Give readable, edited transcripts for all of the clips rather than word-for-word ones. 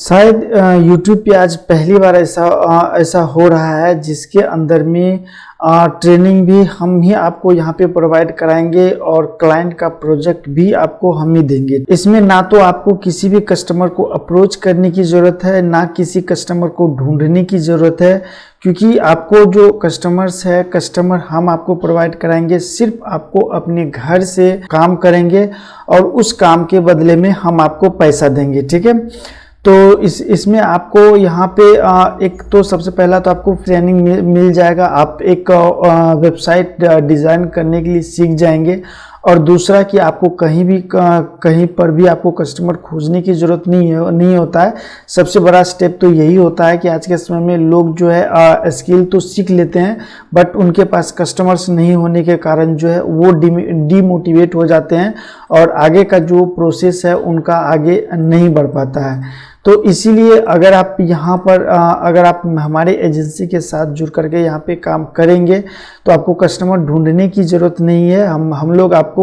शायद YouTube पे आज पहली बार ऐसा हो रहा है जिसके अंदर में ट्रेनिंग भी हम ही आपको यहाँ पे प्रोवाइड कराएंगे और क्लाइंट का प्रोजेक्ट भी आपको हम ही देंगे। इसमें ना तो आपको किसी भी कस्टमर को अप्रोच करने की ज़रूरत है, ना किसी कस्टमर को ढूंढने की ज़रूरत है, क्योंकि आपको जो कस्टमर हम आपको प्रोवाइड कराएंगे। सिर्फ आपको अपने घर से काम करेंगे और उस काम के बदले में हम आपको पैसा देंगे। ठीक है, तो इसमें आपको यहाँ पे एक तो सबसे पहला तो आपको ट्रेनिंग मिल जाएगा। आप एक वेबसाइट डिज़ाइन करने के लिए सीख जाएंगे। और दूसरा कि आपको कहीं पर भी आपको कस्टमर खोजने की ज़रूरत नहीं होता है। सबसे बड़ा स्टेप तो यही होता है कि आज के समय में लोग जो है स्किल तो सीख लेते हैं, बट उनके पास कस्टमर्स नहीं होने के कारण जो है वो डीमोटिवेट हो जाते हैं और आगे का जो प्रोसेस है उनका आगे नहीं बढ़ पाता है। तो इसीलिए अगर आप यहाँ पर अगर आप हमारे एजेंसी के साथ जुड़ करके यहाँ पे काम करेंगे तो आपको कस्टमर ढूंढने की ज़रूरत नहीं है। हम लोग आपको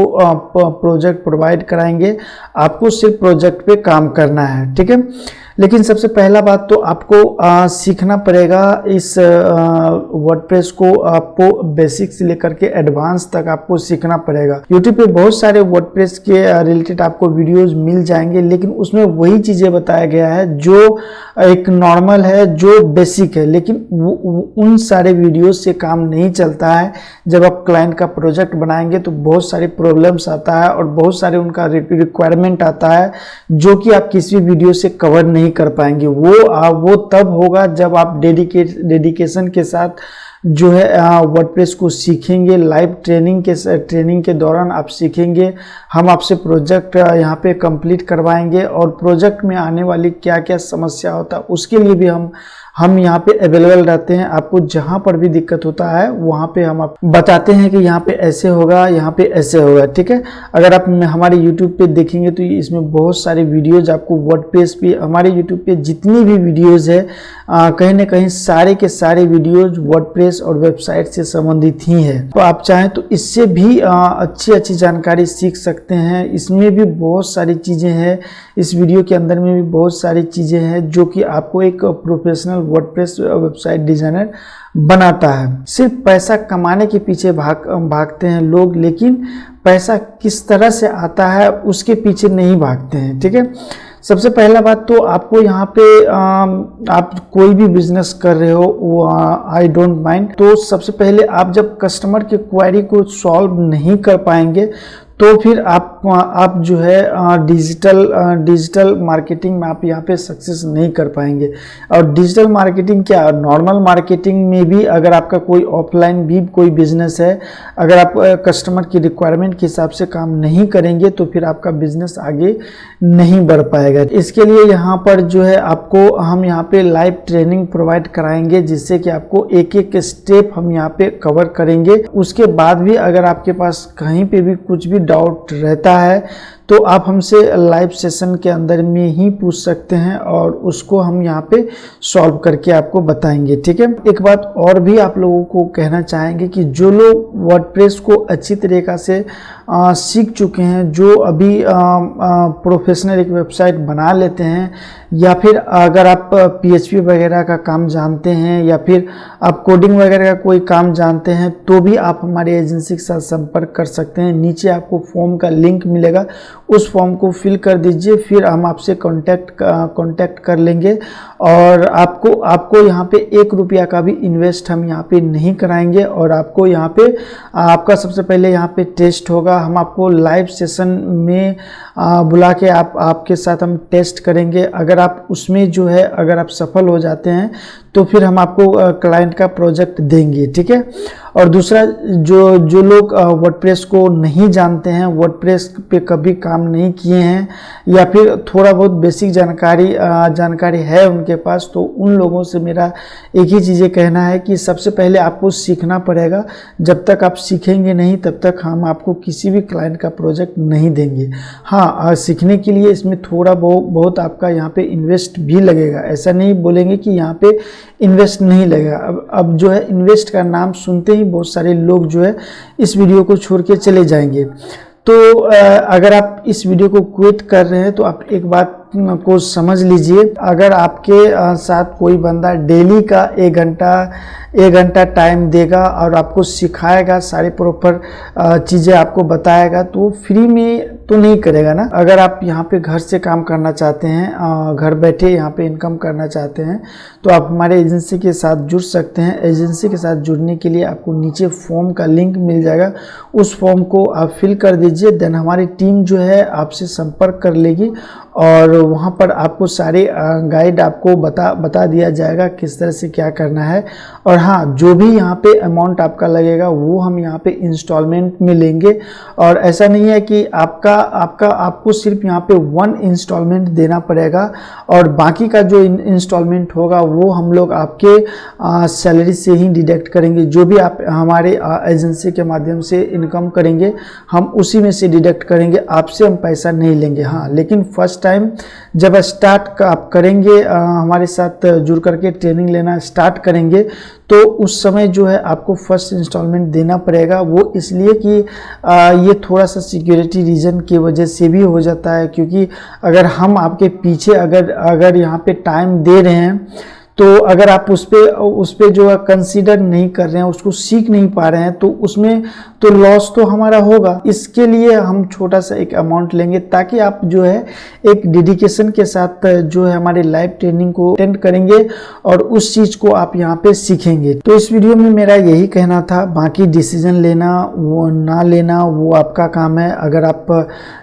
प्रोजेक्ट प्रोवाइड कराएंगे, आपको सिर्फ प्रोजेक्ट पे काम करना है। ठीक है, लेकिन सबसे पहला बात तो आपको सीखना पड़ेगा इस वर्डप्रेस को। आपको बेसिक से लेकर के एडवांस तक आपको सीखना पड़ेगा। यूट्यूब पे बहुत सारे वर्डप्रेस के रिलेटेड आपको वीडियोस मिल जाएंगे, लेकिन उसमें वही चीज़ें बताया गया है जो एक नॉर्मल है, जो बेसिक है, लेकिन उन सारे वीडियोस से काम नहीं चलता है। जब आप क्लाइंट का प्रोजेक्ट बनाएंगे तो बहुत सारे प्रॉब्लम्स आता है और बहुत सारे उनका रिक्वायरमेंट आता है जो कि आप किसी वीडियो से कवर नहीं कर पाएंगे। वो तब होगा जब आप डेडिकेशन के साथ जो है वर्डप्रेस को सीखेंगे। लाइव ट्रेनिंग के दौरान आप सीखेंगे। हम आपसे प्रोजेक्ट यहाँ पे कंप्लीट करवाएंगे और प्रोजेक्ट में आने वाली क्या क्या समस्या होता है उसके लिए भी हम यहाँ पे अवेलेबल रहते हैं। आपको जहाँ पर भी दिक्कत होता है वहाँ पे हम आप बताते हैं कि यहाँ पे ऐसे होगा, यहाँ पे ऐसे होगा। ठीक है, अगर आप हमारे YouTube पे देखेंगे तो इसमें बहुत सारे वीडियोज आपको वर्डप्रेस पे, हमारे YouTube पे जितनी भी वीडियोज है कहीं ना कहीं सारे के सारे वीडियोज वर्डप्रेस और वेबसाइट से संबंधित ही है। तो आप चाहें तो इससे भी अच्छी जानकारी सीख सकते हैं। इसमें भी बहुत सारी चीज़ें हैं, इस वीडियो के अंदर में भी बहुत सारी चीज़ें हैं जो कि आपको एक प्रोफेशनल वर्डप्रेस वेबसाइट डिजाइनर बनाता है। सिर्फ पैसा कमाने के पीछे भागते हैं लोग, लेकिन पैसा किस तरह से आता है उसके पीछे नहीं भागते हैं। ठीक है, सबसे पहला बात तो आपको यहाँ पे आप कोई भी बिजनेस कर रहे हो वो आई डोंट माइंड। तो सबसे पहले आप जब कस्टमर की क्वेरी को सॉल्व नहीं कर पाएंगे तो फिर आप जो है डिजिटल मार्केटिंग में आप यहाँ पे सक्सेस नहीं कर पाएंगे। और डिजिटल मार्केटिंग क्या, नॉर्मल मार्केटिंग में भी अगर आपका कोई ऑफलाइन भी कोई बिजनेस है, अगर आप कस्टमर की रिक्वायरमेंट के हिसाब से काम नहीं करेंगे तो फिर आपका बिजनेस आगे नहीं बढ़ पाएगा। इसके लिए यहाँ पर जो है आपको हम यहाँ पे लाइव ट्रेनिंग प्रोवाइड कराएंगे, जिससे कि आपको एक एक स्टेप हम यहाँ पे कवर करेंगे। उसके बाद भी अगर आपके पास कहीं पे भी कुछ भी डाउट रहता है तो आप हमसे लाइव सेशन के अंदर में ही पूछ सकते हैं और उसको हम यहाँ पे सॉल्व करके आपको बताएंगे। ठीक है, एक बात और भी आप लोगों को कहना चाहेंगे कि जो लोग वर्डप्रेस को अच्छी तरीक़ा से सीख चुके हैं, जो अभी प्रोफेशनल एक वेबसाइट बना लेते हैं, या फिर अगर आप PHP वगैरह का काम जानते हैं या फिर आप कोडिंग वगैरह का कोई काम जानते हैं, तो भी आप हमारे एजेंसी के साथ संपर्क कर सकते हैं। नीचे आपको फॉर्म का लिंक मिलेगा, उस फॉर्म को फिल कर दीजिए, फिर हम आपसे कांटेक्ट कर लेंगे। और आपको यहाँ पे 1 रुपया का भी इन्वेस्ट हम यहाँ पे नहीं कराएंगे। और आपको यहाँ पे आपका सबसे पहले यहाँ पे टेस्ट होगा। हम आपको लाइव सेशन में बुला के आपके साथ हम टेस्ट करेंगे। अगर आप उसमें जो है अगर आप सफल हो जाते हैं तो फिर हम आपको क्लाइंट का प्रोजेक्ट देंगे। ठीक है, और दूसरा जो लोग वर्डप्रेस को नहीं जानते हैं, वर्डप्रेस पे कभी काम नहीं किए हैं, या फिर थोड़ा बहुत बेसिक जानकारी है उनके पास, तो उन लोगों से मेरा एक ही चीज़ें कहना है कि सबसे पहले आपको सीखना पड़ेगा। जब तक आप सीखेंगे नहीं तब तक हम आपको किसी भी क्लाइंट का प्रोजेक्ट नहीं देंगे। हाँ, सीखने के लिए इसमें थोड़ा बहुत आपका यहाँ पे इन्वेस्ट भी लगेगा। ऐसा नहीं बोलेंगे कि यहाँ पे इन्वेस्ट नहीं लगेगा। अब जो है इन्वेस्ट का नाम सुनते ही बहुत सारे लोग जो है इस वीडियो को छोड़ के चले जाएंगे। तो अगर आप इस वीडियो को क्विट कर रहे हैं तो आप एक बात को समझ लीजिए। अगर आपके साथ कोई बंदा डेली का 1 घंटा टाइम देगा और आपको सिखाएगा, सारे प्रॉपर चीज़ें आपको बताएगा, तो फ्री में तो नहीं करेगा ना। अगर आप यहाँ पे घर से काम करना चाहते हैं, घर बैठे यहाँ पे इनकम करना चाहते हैं, तो आप हमारे एजेंसी के साथ जुड़ सकते हैं। एजेंसी के साथ जुड़ने के लिए आपको नीचे फॉर्म का लिंक मिल जाएगा, उस फॉर्म को आप फिल कर दीजिए। देन हमारी टीम जो है आपसे संपर्क कर लेगी और वहाँ पर आपको सारे गाइड आपको बता दिया जाएगा किस तरह से क्या करना है। और हाँ, जो भी यहाँ पे अमाउंट आपका लगेगा वो हम यहाँ पे इंस्टॉलमेंट में लेंगे। और ऐसा नहीं है कि आपको सिर्फ यहाँ पे 1 इंस्टॉलमेंट देना पड़ेगा और बाकी का जो इंस्टॉलमेंट होगा वो हम लोग आपके सैलरी से ही डिडक्ट करेंगे। जो भी आप हमारे एजेंसी के माध्यम से इनकम करेंगे हम उसी में से डिडक्ट करेंगे, आपसे हम पैसा नहीं लेंगे। हाँ, लेकिन फर्स्ट टाइम जब स्टार्ट आप करेंगे, हमारे साथ जुड़ करके ट्रेनिंग लेना स्टार्ट करेंगे, तो उस समय जो है आपको फर्स्ट इंस्टॉलमेंट देना पड़ेगा। वो इसलिए कि ये थोड़ा सा सिक्योरिटी रीजन की वजह से भी हो जाता है, क्योंकि अगर हम आपके पीछे अगर यहाँ पे टाइम दे रहे हैं, तो अगर आप उस पे जो है कंसीडर नहीं कर रहे हैं, उसको सीख नहीं पा रहे हैं, तो उसमें तो लॉस तो हमारा होगा। इसके लिए हम छोटा सा एक अमाउंट लेंगे ताकि आप जो है एक डेडिकेशन के साथ जो है हमारे लाइव ट्रेनिंग को अटेंड करेंगे और उस चीज़ को आप यहाँ पे सीखेंगे। तो इस वीडियो में मेरा यही कहना था, बाकी डिसीजन लेना वो ना लेना वो आपका काम है। अगर आप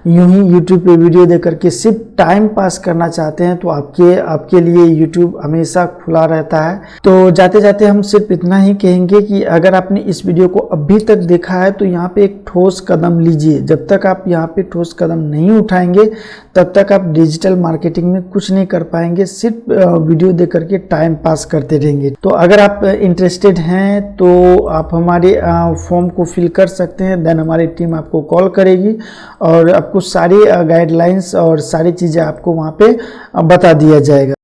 यूं ही यूट्यूब पे वीडियो देख करके सिर्फ टाइम पास करना चाहते हैं तो आपके लिए यूट्यूब हमेशा खुला रहता है। तो जाते जाते हम सिर्फ इतना ही कहेंगे कि अगर आपने इस वीडियो को अभी तक देखा है तो यहाँ पे एक ठोस कदम लीजिए। जब तक आप यहाँ पे ठोस कदम नहीं उठाएंगे तब तक आप डिजिटल मार्केटिंग में कुछ नहीं कर पाएंगे, सिर्फ वीडियो देख करके टाइम पास करते रहेंगे। तो अगर आप इंटरेस्टेड हैं तो आप हमारे फॉर्म को फिल कर सकते हैं। देन हमारी टीम आपको कॉल करेगी और आपको सारी गाइडलाइंस और सारी चीज़ें आपको वहाँ पे बता दिया जाएगा।